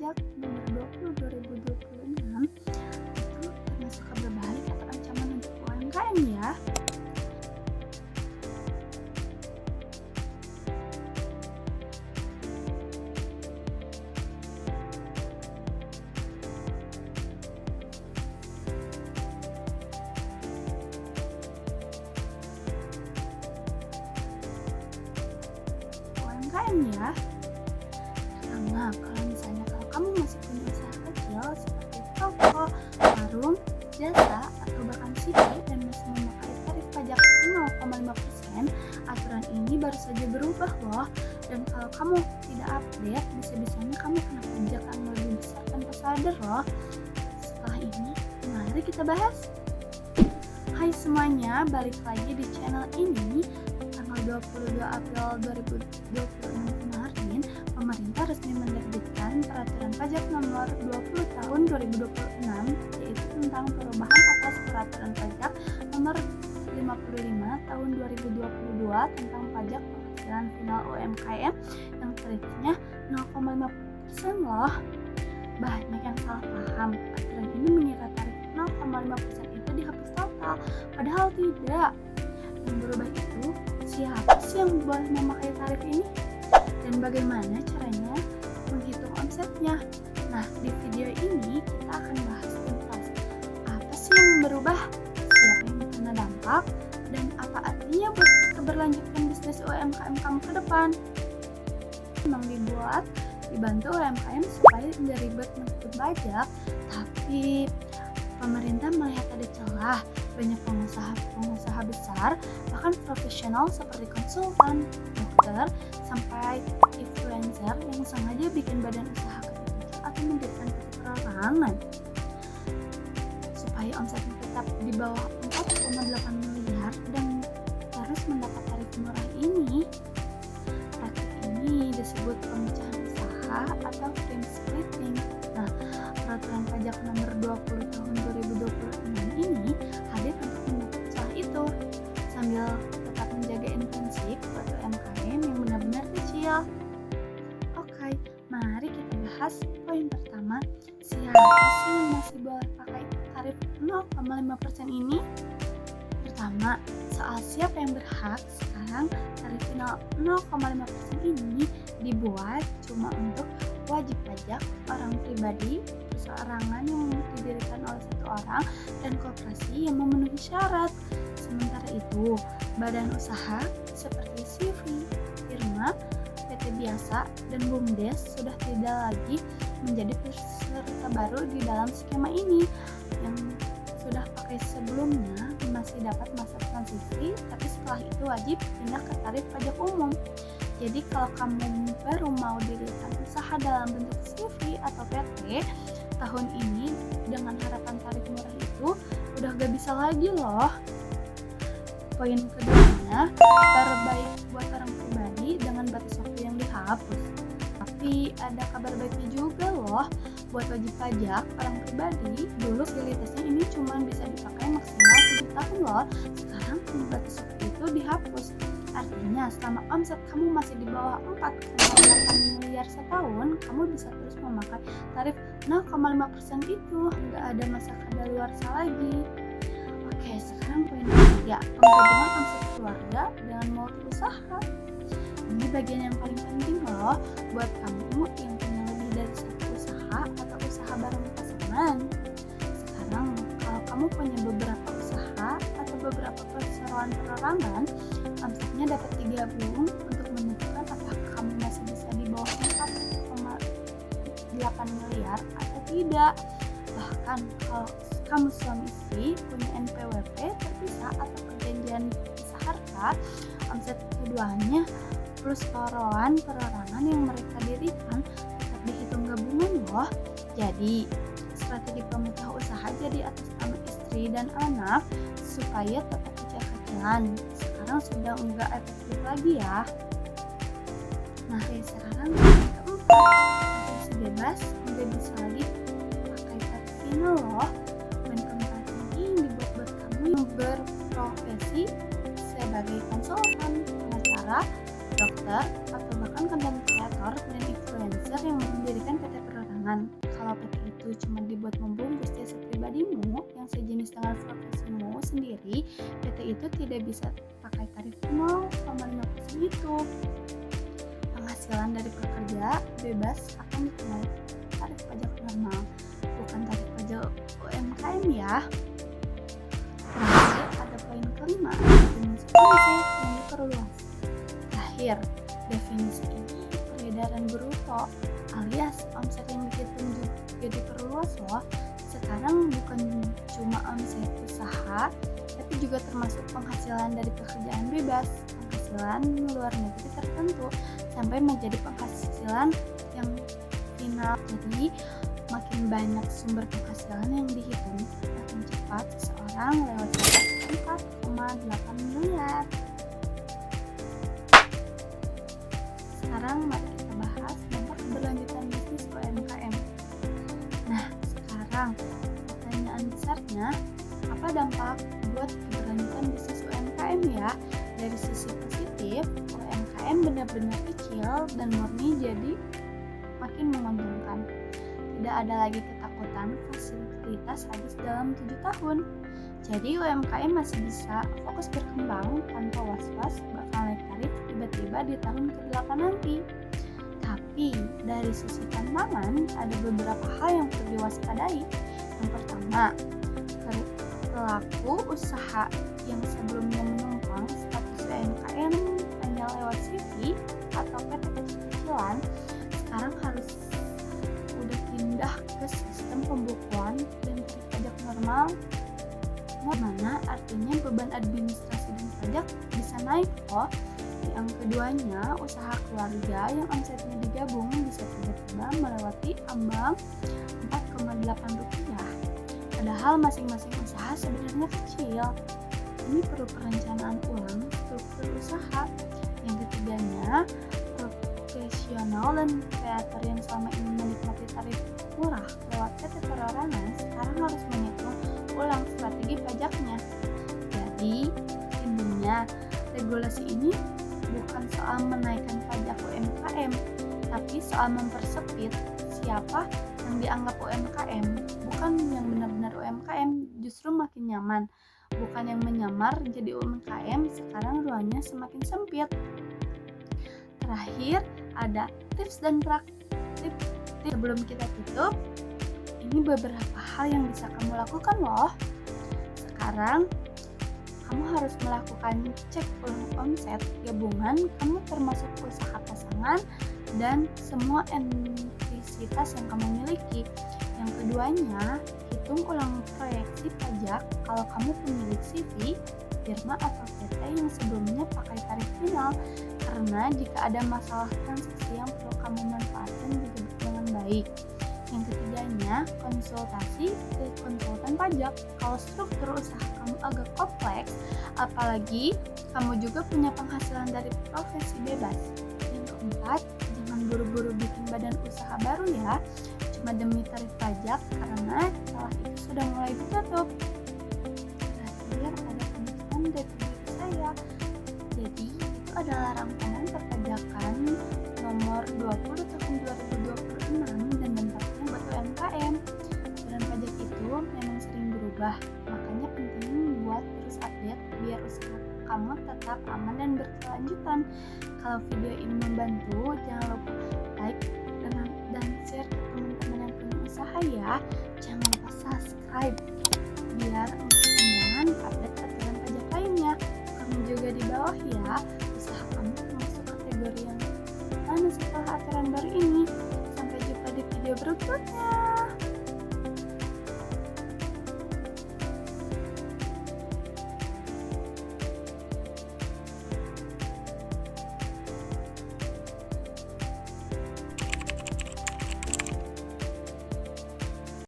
pajak nomor 20 2026 itu termasuk kabar baik atau ancaman untuk UMKM ya? UMKM ya. Pertama, kalau kamu masih punya usaha kecil seperti toko, warung, jasa, atau bahkan sipil dan masih memakai tarif pajak 0,5%, aturan ini baru saja berubah loh. Dan kalau kamu tidak update, bisa-bisanya kamu kena pajak yang lebih besar tanpa sadar loh. Setelah ini, mari kita bahas. Hai semuanya, balik lagi di channel ini. Tanggal 22 April 2026 kemarin, pemerintah resmi menerbitkan Peraturan Pajak Nomor 20 Tahun 2026, yaitu tentang perubahan atas Peraturan Pajak Nomor 55 Tahun 2022 tentang pajak penghasilan final UMKM yang tarifnya 0,5% loh. Banyak yang salah paham, aturan ini mengira tarif 0,5% itu dihapus total, padahal tidak. Yang berubah itu, siapa sih yang boleh memakai tarif ini? Dan bagaimana caranya menghitung omsetnya? Nah, di video ini kita akan bahas tuntas apa sih yang berubah, siapa yang kena dampak, dan apa artinya buat keberlanjutan bisnis UMKM kamu ke depan. Memang dibantu UMKM supaya nggak ribet menghitung pajak, tapi pemerintah melihat ada celah. Banyak pengusaha besar, bahkan profesional seperti konsultan, dokter, sampai influencer yang sengaja bikin badan usaha kecil atau mendirikan perorangan supaya omsetnya tetap di bawah 4,8 miliar dan terus mendapat tarif murah ini. Praktik ini disebut pemecahan usaha atau frame splitting. Nah, Peraturan Pajak Nomor 20 Tahun 2026 ini hadir untuk menutup celah itu sambil tetap menjaga intensif buat UMKM yang benar-benar kecil. Oke, mari kita bahas poin pertama. Siapa sih yang masih boleh pakai tarif 0,5% ini? Pertama, soal siapa yang berhak. Sekarang tarif final 0,5% ini dibuat cuma untuk wajib pajak orang pribadi, perorangan yang didirikan oleh satu orang, dan koperasi yang memenuhi syarat. Sementara itu, badan usaha seperti CV, firma, PT biasa, dan BUMDes sudah tidak lagi menjadi peserta baru di dalam skema ini. Yang sudah pakai sebelumnya masih dapat masa transisi, tapi setelah itu wajib pindah ke tarif pajak umum. Jadi kalau kamu baru mau dirikan usaha dalam bentuk CV atau PT tahun ini dengan harapan tarif murah itu udah gak bisa lagi loh. Poin keduanya, terbaik buat orang pribadi dengan batas waktu yang dihapus. Tapi ada kabar baiknya juga loh. Buat wajib pajak orang pribadi, dulu fasilitasnya ini cuma bisa dipakai maksimal 7 tahun loh. Sekarang batas waktu itu dihapus. Artinya selama omset kamu masih di bawah 4,8 miliar setahun, kamu bisa terus memakai tarif 0,5% itu. Nggak ada masa kadaluarsa lagi. Oke, sekarang poin ketiga, penggabungan omset keluarga dengan multi usaha. Ini bagian yang paling penting loh buat kamu yang punya lebih dari satu usaha atau usaha bareng pasangan. Sekarang kalau kamu punya beberapa usaha atau beberapa perseroan perorangan, omsetnya dapat digabung untuk menentukan apakah kamu masih bisa di bawah 4,8 miliar atau tidak. Bahkan kalau kamu suami istri punya NPWP terpisah atau perjanjian pisah harta, omset keduanya plus perorangan yang mereka dirikan tetap dihitung gabungan loh. Jadi strategi pemecah usaha jadi atas nama istri dan anak supaya tetap kecil-kecilan. Sekarang sudah enggak efektif lagi ya. Nah, sekarang yang keempat, masih bebas, udah bisa lagi pakai tarif final loh. Dan keempat ini dibuat buat kamu yang berprofesi sebagai konsultan, pengacara, dokter, atau bahkan konten kreator dan influencer yang mendirikan PT perorangan jangan, kalau PT itu cuma dibuat membungkus jasa pribadimu yang sejenis dengan profesimu sendiri, PT itu tidak bisa pakai tarif 0,5% itu. Penghasilan dari pekerja bebas akan dikenai tarif pajak normal, bukan tarif pajak UMKM ya. Terakhir ada poin kelima, definisi omset yang diperluas. Terakhir, definisi ini peredaran bruto alias omset yang dihitung juga diperluas loh. Sekarang bukan cuma omset usaha, tapi juga termasuk penghasilan dari pekerjaan bebas, penghasilan luar negeri tertentu, sampai menjadi penghasilan yang final. Jadi makin banyak sumber penghasilan yang dihitung, makin cepat seseorang lewat 4,8 miliar. Sekarang mari kita bahas dampak keberlanjutan bisnis UMKM. Nah, sekarang pertanyaan besarnya, apa dampak buat keberlanjutan bisnis UMKM ya? Dari sisi positif, UMKM benar-benar kecil dan murni jadi makin menguntungkan. Tidak ada lagi ketakutan fasilitas habis dalam 7 tahun. Jadi UMKM masih bisa fokus berkembang tanpa was-was bakal naik tarif tiba-tiba di tahun ke-8 nanti. Tapi dari sisi tantangan ada beberapa hal yang perlu diwaspadai. Yang pertama, pelaku usaha yang sebelumnya menumpang status UMKM hanya lewat CV atau PT kecil-kecilan, sekarang harus udah pindah ke sistem pembukuan dan tarif pajak normal, mana artinya beban administrasi dan pajak bisa naik loh. Yang keduanya, usaha keluarga yang omsetnya digabung bisa tiba-tiba melewati ambang 4,8 rupiah. Padahal masing-masing usaha sebenarnya kecil. Ini perlu perencanaan ulang struktur usaha. Yang ketiganya, profesional dan kreator yang selama ini menikmati tarif murah lewat PT perorangan sekarang harus menghitung ulang strategi pajaknya. Jadi intinya, regulasi ini bukan soal menaikkan pajak UMKM, tapi soal mempersempit siapa yang dianggap UMKM. Bukan yang benar-benar UMKM, justru makin nyaman. Bukan yang menyamar jadi UMKM, sekarang ruangnya semakin sempit. Terakhir, ada tips dan praktik. Sebelum kita tutup, ini beberapa hal yang bisa kamu lakukan loh. Sekarang, kamu harus melakukan cek ulang omset gabungan kamu termasuk usaha pasangan dan semua entitas yang kamu miliki. Yang keduanya, hitung ulang proyeksi pajak kalau kamu pemilik CV, firma atau PT yang sebelumnya pakai tarif final, karena jika ada masalah transaksi yang perlu kamu manfaatkan juga dengan baik. Yang ketiganya, konsultasi ke konsultan pajak kalau struktur usaha kamu agak kompleks, apalagi kamu juga punya penghasilan dari profesi bebas. Yang keempat, jangan buru-buru bikin badan usaha baru ya, cuma demi tarif pajak, karena celah itu sudah mulai ditutup. Terakhir, ada pembahasan dari diri saya. Jadi, itu adalah rangkuman perpajakan nomor 20 tahun 2026 dan dampaknya buat UMKM. Aturan pajak itu memang sering berubah, makanya penting buat terus update biar usaha kamu tetap aman dan berkelanjutan. Kalau video ini membantu, jangan lupa like dan share ke teman-teman yang punya usaha ya. Jangan lupa subscribe biar ketinggalan update aturan pajak lainnya. Kamu juga di bawah ya, usaha kamu masuk kategori yang mana setelah aturan baru ini. Sampai jumpa di video berikutnya.